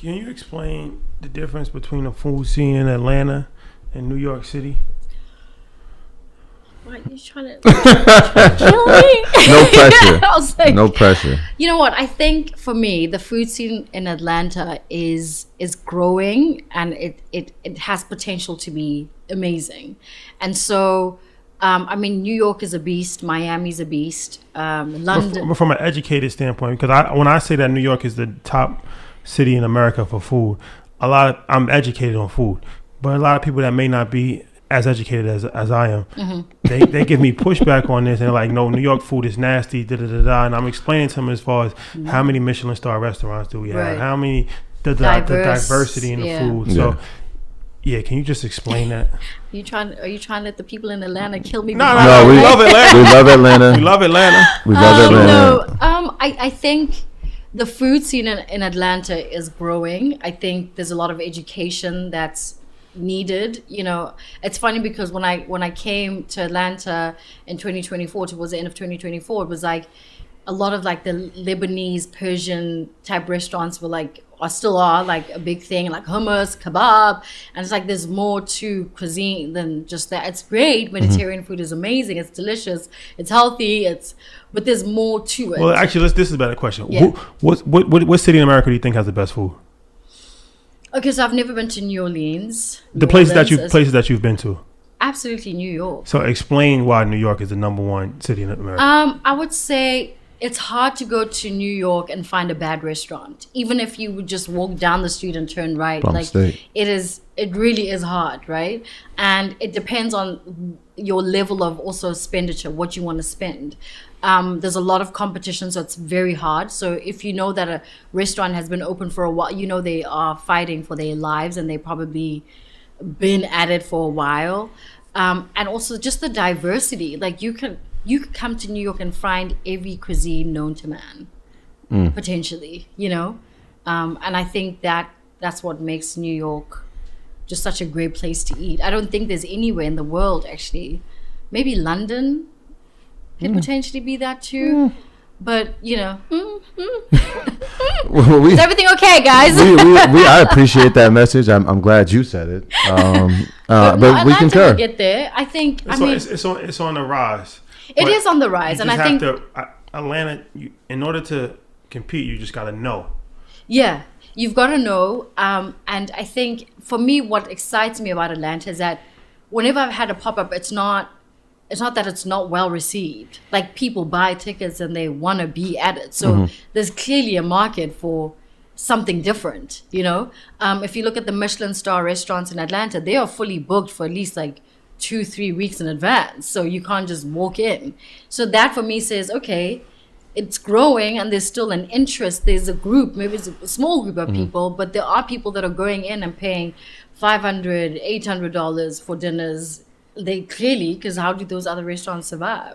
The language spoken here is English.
Can you explain the difference between the food scene in Atlanta and New York City? Why are you trying to kill me? No pressure. I was like, No pressure. You know what? I think for me, the food scene in Atlanta is growing, and it has potential to be amazing. And so, I mean, New York is a beast. Miami's a beast. London. But from an educated standpoint, because when I say that New York is the top city in America for food, I'm educated on food, but a lot of people that may not be as educated as I am, they give me pushback on this, and they're like, no, New York food is nasty, and I'm explaining to them as far as how many Michelin star restaurants do we have, how many the diversity in the food. So can you just explain that? Are you trying to let the people in Atlanta kill me? No, we love Atlanta. We love Atlanta. We love Atlanta. We love Atlanta. No, I think the food scene in Atlanta is growing. I think there's a lot of education that's needed. You know, it's funny because when I came to Atlanta in 2024, towards the end of 2024, it was like a lot of like the Lebanese, Persian type restaurants still are like a big thing, like hummus, kebab, and it's like there's more to cuisine than just that. It's great. Mediterranean food is amazing. It's delicious. It's healthy. But there's more to it. Well, actually, this is a better question. Yeah. What city in America do you think has the best food? Okay, so I've never been to New Orleans. Places that you've been to. Absolutely, New York. So explain why New York is the number one city in America. I would say it's hard to go to New York and find a bad restaurant, even if you would just walk down the street and turn right. It really is hard, right? And it depends on your level of also expenditure, what you want to spend. There's a lot of competition, so it's very hard. So if you know that a restaurant has been open for a while, you know they are fighting for their lives, and they probably been at it for a while. And also just the diversity, like you could come to New York and find every cuisine known to man, potentially, you know? And I think that's what makes New York just such a great place to eat. I don't think there's anywhere in the world, actually. Maybe London could potentially be that too. But, you know, is everything okay, guys? I appreciate that message. I'm glad you said it. But we concur. Will get there. I think, it's on the rise. It is on the rise, and I think Atlanta, in order to compete, you just got to know. Yeah, you've got to know. And I think for me, what excites me about Atlanta is that whenever I've had a pop-up, it's not that it's not well received. Like, people buy tickets and they want to be at it. So there's clearly a market for something different, you know? If you look at the Michelin star restaurants in Atlanta, they are fully booked for at least like 2-3 weeks in advance. So you can't just walk in. So that for me says, okay, it's growing and there's still an interest. There's a group, maybe it's a small group of people, but there are people that are going in and paying $500, $800 for dinners. They clearly, because how do those other restaurants survive?